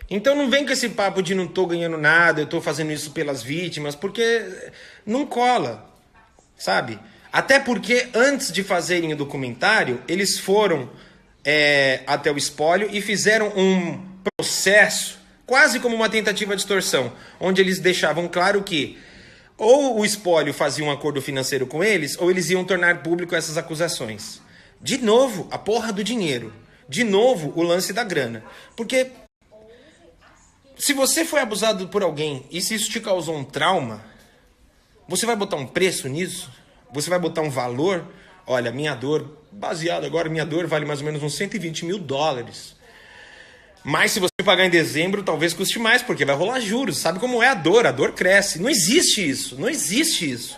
Então não vem com esse papo de não tô ganhando nada, eu tô fazendo isso pelas vítimas, porque não cola, sabe? Até porque antes de fazerem o documentário, eles foram até o Espólio e fizeram um processo, quase como uma tentativa de extorsão, onde eles deixavam claro que ou o Espólio fazia um acordo financeiro com eles, ou eles iam tornar público essas acusações. De novo, a porra do dinheiro. De novo, o lance da grana. Porque se você foi abusado por alguém e se isso te causou um trauma, você vai botar um preço nisso? Você vai botar um valor? Olha, minha dor, baseado agora, minha dor vale mais ou menos uns $120 mil. Mas se você pagar em dezembro, talvez custe mais, porque vai rolar juros. Sabe como é a dor cresce. Não existe isso, não existe isso.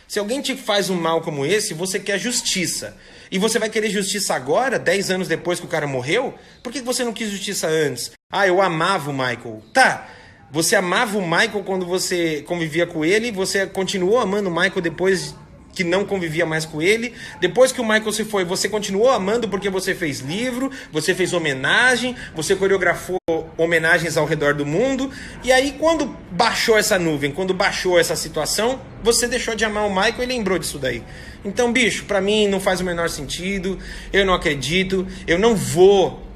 Se alguém te faz um mal como esse, você quer justiça. E você vai querer justiça agora, 10 anos depois que o cara morreu? Por que você não quis justiça antes? Ah, eu amava o Michael. Tá, você amava o Michael quando você convivia com ele, você continuou amando o Michael depois que não convivia mais com ele. Depois que o Michael se foi, você continuou amando porque você fez livro, você fez homenagem, você coreografou homenagens ao redor do mundo. E aí quando baixou essa nuvem, quando baixou essa situação, você deixou de amar o Michael e lembrou disso daí. Então, bicho, pra mim não faz o menor sentido, eu não acredito, eu não vou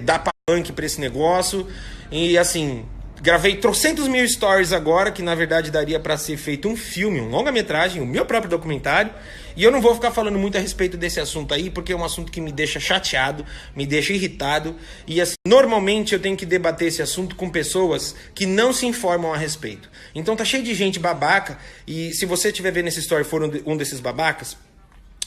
dar palanque pra esse negócio. E assim, gravei trocentos mil stories agora, que na verdade daria pra ser feito um filme, um longa-metragem, o meu próprio documentário. E eu não vou ficar falando muito a respeito desse assunto aí, porque é um assunto que me deixa chateado, me deixa irritado. E assim, normalmente eu tenho que debater esse assunto com pessoas que não se informam a respeito. Então tá cheio de gente babaca, e se você estiver vendo essa story e for um desses babacas,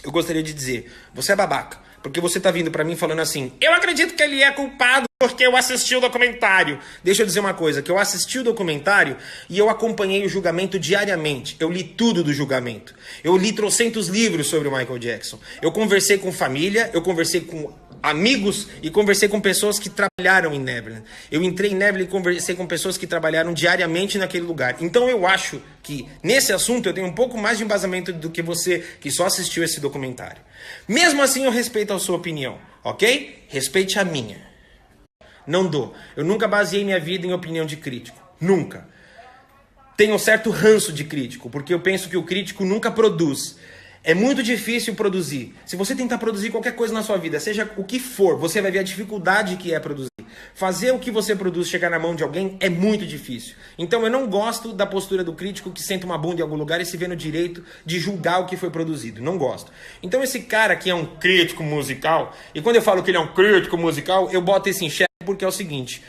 eu gostaria de dizer, você é babaca. Porque você tá vindo pra mim falando assim, eu acredito que ele é culpado porque eu assisti o documentário. Deixa eu dizer uma coisa, que eu assisti o documentário e eu acompanhei o julgamento diariamente. Eu li tudo do julgamento. Eu li trocentos livros sobre o Michael Jackson. Eu conversei com família, eu conversei com amigos e conversei com pessoas que trabalharam em Neverland. Eu entrei em Neverland e conversei com pessoas que trabalharam diariamente naquele lugar. Então eu acho que nesse assunto eu tenho um pouco mais de embasamento do que você que só assistiu esse documentário. Mesmo assim eu respeito a sua opinião, ok? Respeite a minha. Não dou. Eu nunca baseei minha vida em opinião de crítico. Nunca. Tenho um certo ranço de crítico, porque eu penso que o crítico nunca produz. É muito difícil produzir. Se você tentar produzir qualquer coisa na sua vida, seja o que for, você vai ver a dificuldade que é produzir. Fazer o que você produz chegar na mão de alguém é muito difícil. Então eu não gosto da postura do crítico que senta uma bunda em algum lugar e se vê no direito de julgar o que foi produzido. Não gosto. Então esse cara que é um crítico musical, e quando eu falo que ele é um crítico musical, eu boto esse em xeque porque é o seguinte: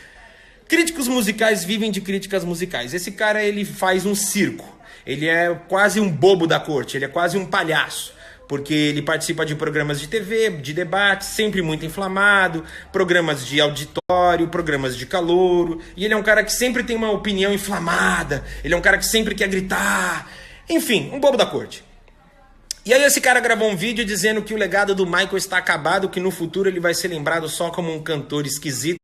críticos musicais vivem de críticas musicais. Esse cara, ele faz um circo. Ele é quase um bobo da corte, ele é quase um palhaço. Porque ele participa de programas de TV, de debate, sempre muito inflamado, programas de auditório, programas de calouro. E ele é um cara que sempre tem uma opinião inflamada, ele é um cara que sempre quer gritar. Enfim, um bobo da corte. E aí esse cara gravou um vídeo dizendo que o legado do Michael está acabado, que no futuro ele vai ser lembrado só como um cantor esquisito,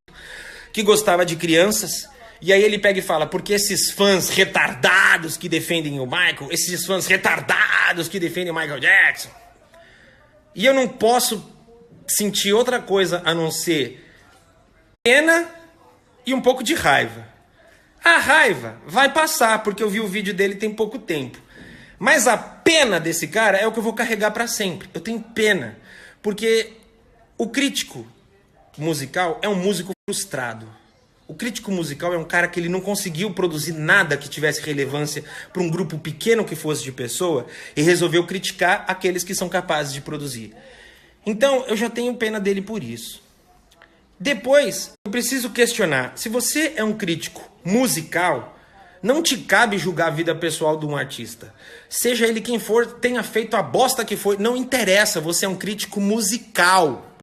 que gostava de crianças. E aí ele pega e fala, porque esses fãs retardados que defendem o Michael, esses fãs retardados que defendem o Michael Jackson. E eu não posso sentir outra coisa a não ser pena e um pouco de raiva. A raiva vai passar, porque eu vi o vídeo dele tem pouco tempo. Mas a pena desse cara é o que eu vou carregar para sempre. Eu tenho pena, porque o crítico musical é um músico frustrado. O crítico musical é um cara que ele não conseguiu produzir nada que tivesse relevância para um grupo pequeno que fosse de pessoa e resolveu criticar aqueles que são capazes de produzir. Então, eu já tenho pena dele por isso. Depois, eu preciso questionar, se você é um crítico musical, não te cabe julgar a vida pessoal de um artista. Seja ele quem for, tenha feito a bosta que foi, não interessa, você é um crítico musical.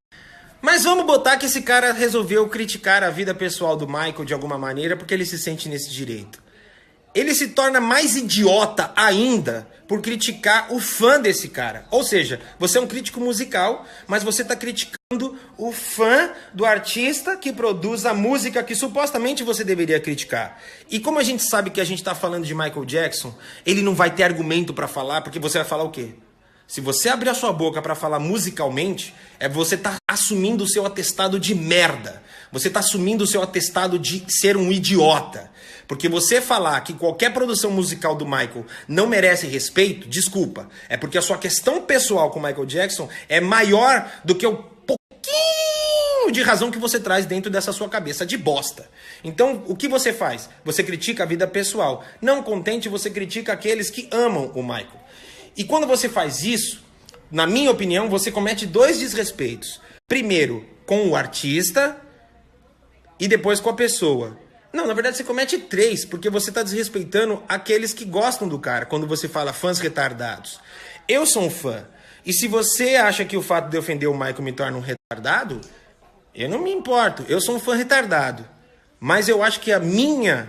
Mas vamos botar que esse cara resolveu criticar a vida pessoal do Michael de alguma maneira porque ele se sente nesse direito. ele se torna mais idiota ainda por criticar o fã desse cara. Ou seja, você é um crítico musical, mas você está criticando o fã do artista que produz a música que supostamente você deveria criticar. E como a gente sabe que a gente está falando de Michael Jackson, ele não vai ter argumento para falar, porque você vai falar o quê? Se você abrir a sua boca para falar musicalmente, você tá assumindo o seu atestado de merda. Você tá assumindo o seu atestado de ser um idiota. Porque você falar que qualquer produção musical do Michael não merece respeito, desculpa. É porque a sua questão pessoal com o Michael Jackson é maior do que o pouquinho de razão que você traz dentro dessa sua cabeça de bosta. Então, o que você faz? Você critica a vida pessoal. Não contente, você critica aqueles que amam o Michael. E quando você faz isso, na minha opinião, você comete 2 desrespeitos. Primeiro, com o artista e depois com a pessoa. Não, na verdade você comete 3, porque você está desrespeitando aqueles que gostam do cara, quando você fala fãs retardados. Eu sou um fã. E se você acha que o fato de ofender o Michael me torna um retardado, eu não me importo. Eu sou um fã retardado. Mas eu acho que a minha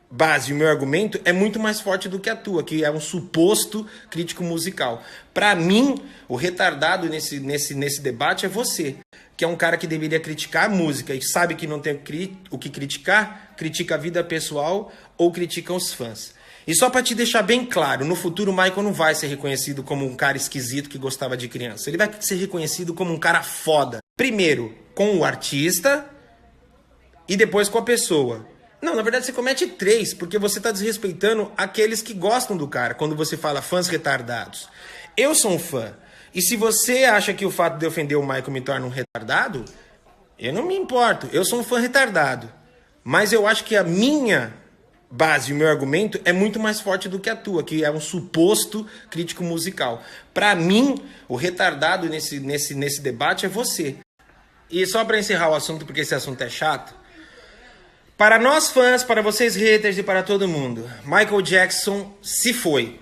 base, o meu argumento é muito mais forte do que a tua, que é um suposto crítico musical. Para mim, o retardado nesse debate é você, que é um cara que deveria criticar a música e sabe que não tem o que criticar, critica a vida pessoal ou critica os fãs. E só para te deixar bem claro, no futuro o Michael não vai ser reconhecido como um cara esquisito que gostava de criança. Ele vai ser reconhecido como um cara foda. Primeiro com o artista e depois com a pessoa. Não, na verdade você comete 3, porque você está desrespeitando aqueles que gostam do cara, quando você fala fãs retardados. Eu sou um fã. E se você acha que o fato de ofender o Michael me torna um retardado, eu não me importo. Eu sou um fã retardado. Mas eu acho que a minha base, o meu argumento é muito mais forte do que a tua, que é um suposto crítico musical. Para mim, o retardado nesse debate é você. E só para encerrar o assunto, porque esse assunto é chato, para nós fãs, para vocês haters e para todo mundo, Michael Jackson se foi.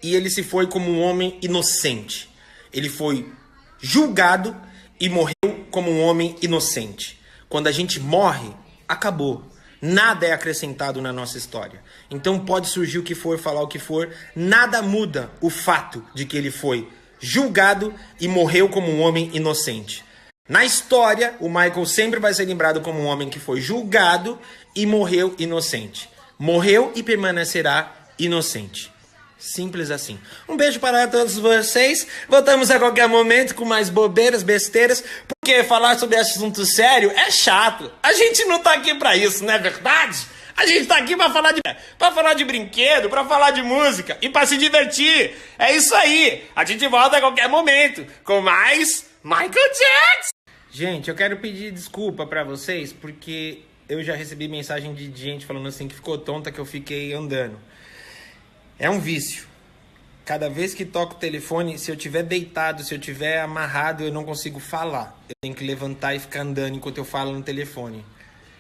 E ele se foi como um homem inocente. Ele foi julgado e morreu como um homem inocente. Quando a gente morre, acabou. Nada é acrescentado na nossa história. Então pode surgir o que for, falar o que for, nada muda o fato de que ele foi julgado e morreu como um homem inocente. Na história, o Michael sempre vai ser lembrado como um homem que foi julgado e morreu inocente. Morreu e permanecerá inocente. Simples assim. Um beijo para todos vocês. Voltamos a qualquer momento com mais bobeiras, besteiras, porque falar sobre assunto sério é chato. A gente não tá aqui pra isso, não é verdade? A gente tá aqui pra falar de brinquedo, pra falar de música e pra se divertir. É isso aí. A gente volta a qualquer momento com mais Michael Jackson. Gente, eu quero pedir desculpa pra vocês, porque eu já recebi mensagem de gente falando assim que ficou tonta que eu fiquei andando. É um vício. Cada vez que toco o telefone, se eu tiver deitado, se eu tiver amarrado, eu não consigo falar. Eu tenho que levantar e ficar andando enquanto eu falo no telefone.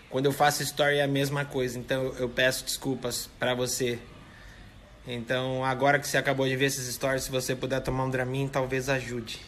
Quando eu faço story é a mesma coisa, então eu peço desculpas pra você. Então, agora que você acabou de ver esses stories, se você puder tomar um Dramin, talvez ajude.